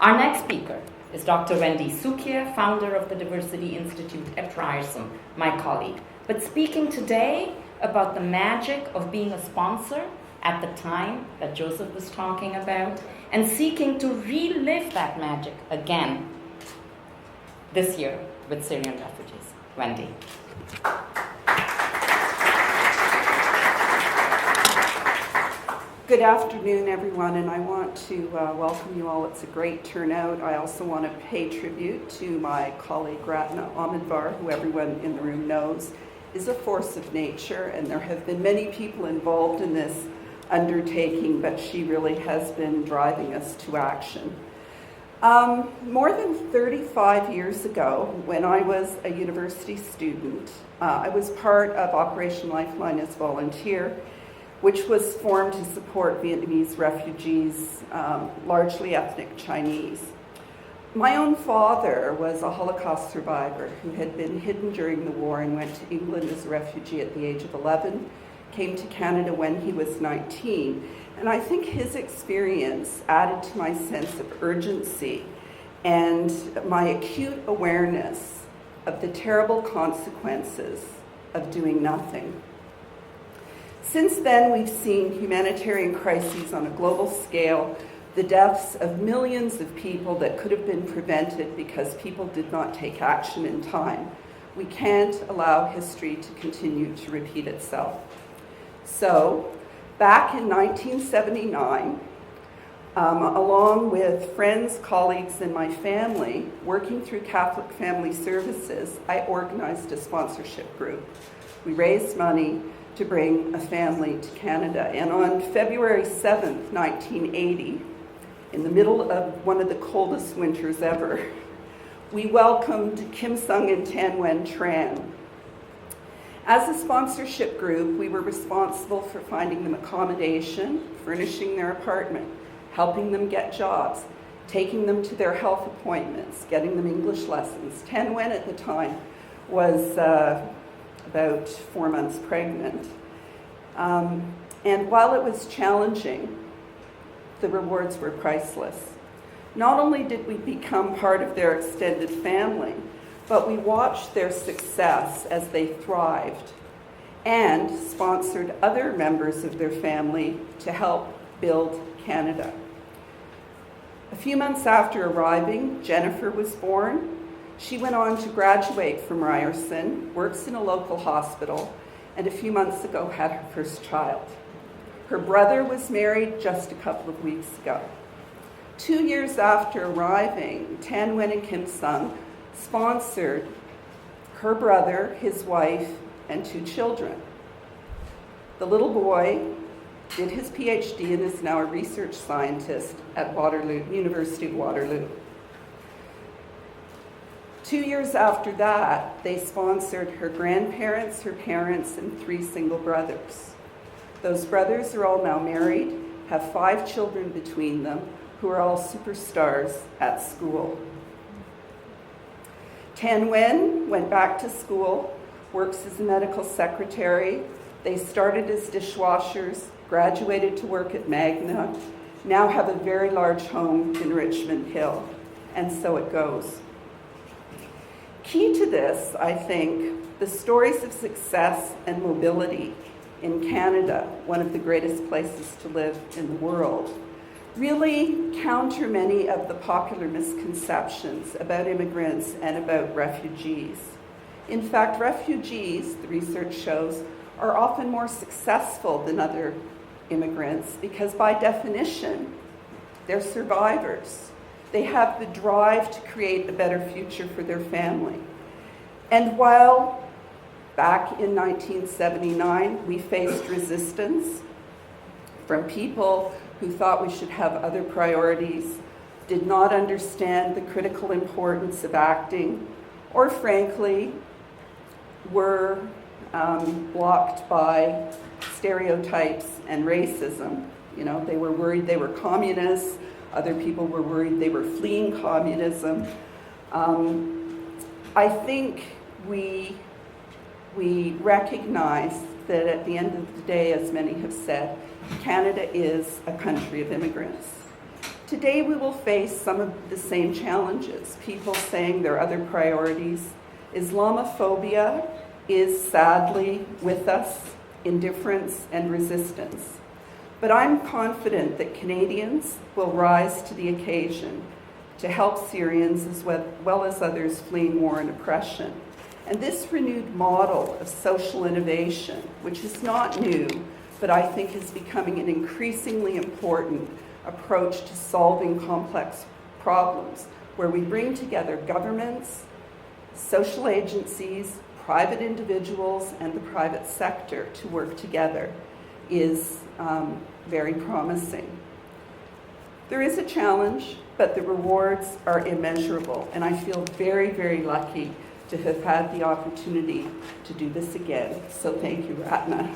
Our next speaker is Dr. Wendy Cukier, founder of the Diversity Institute at Ryerson, my colleague, but speaking today about the magic of being a sponsor at the time that Joseph was talking about, and seeking to relive that magic again this year with Syrian refugees. Wendy. Good afternoon, everyone, and I want to welcome you all. It's a great turnout. I also want to pay tribute to my colleague Ratna Amadvar, who everyone in the room knows is a force of nature, and there have been many people involved in this undertaking, but she really has been driving us to action. More than 35 years ago, when I was a university student, I was part of Operation Lifeline as volunteer, which was formed to support Vietnamese refugees, largely ethnic Chinese. My own father was a Holocaust survivor who had been hidden during the war and went to England as a refugee at the age of 11, came to Canada when he was 19. And I think his experience added to my sense of urgency and my acute awareness of the terrible consequences of doing nothing. Since then, we've seen humanitarian crises on a global scale, the deaths of millions of people that could have been prevented because people did not take action in time. We can't allow history to continue to repeat itself. So, back in 1979, along with friends, colleagues, and my family, working through Catholic Family Services, I organized a sponsorship group. We raised money to bring a family to Canada. And on February 7th, 1980, in the middle of one of the coldest winters ever, we welcomed Kim Sung and Tan Nguyen Tran. As a sponsorship group, we were responsible for finding them accommodation, furnishing their apartment, helping them get jobs, taking them to their health appointments, getting them English lessons. Tan Nguyen at the time was about 4 months pregnant. And while it was challenging, the rewards were priceless. Not only did we become part of their extended family, but we watched their success as they thrived and sponsored other members of their family to help build Canada. A few months after arriving, Jennifer was born. She went on to graduate from Ryerson, works in a local hospital, and a few months ago had her first child. Her brother was married just a couple of weeks ago. 2 years after arriving, Tan Nguyen and Kim Sung sponsored her brother, his wife, and 2 children. The little boy did his PhD and is now a research scientist at University of Waterloo. 2 years after that, they sponsored her grandparents, her parents, and 3 single brothers. Those brothers are all now married, have 5 children between them, who are all superstars at school. Tan Nguyen went back to school, works as a medical secretary. They started as dishwashers, graduated to work at Magna, now have a very large home in Richmond Hill, and so it goes. Key to this, I think, the stories of success and mobility in Canada, one of the greatest places to live in the world, really counter many of the popular misconceptions about immigrants and about refugees. In fact, refugees, the research shows, are often more successful than other immigrants because by definition, they're survivors. They have the drive to create a better future for their family. And while back in 1979, we faced resistance from people who thought we should have other priorities, did not understand the critical importance of acting, or frankly, were blocked by stereotypes and racism. You know, they were worried they were communists. Other people were worried they were fleeing communism. I think we recognize that at the end of the day, as many have said, Canada is a country of immigrants. Today we will face some of the same challenges, people saying there are other priorities. Islamophobia is sadly with us, indifference and resistance. But I'm confident that Canadians will rise to the occasion to help Syrians as well as others fleeing war and oppression. And this renewed model of social innovation, which is not new, but I think is becoming an increasingly important approach to solving complex problems, where we bring together governments, social agencies, private individuals, and the private sector to work together, is very promising. There is a challenge, but the rewards are immeasurable, and I feel very, very lucky to have had the opportunity to do this again. So thank you, Ratna.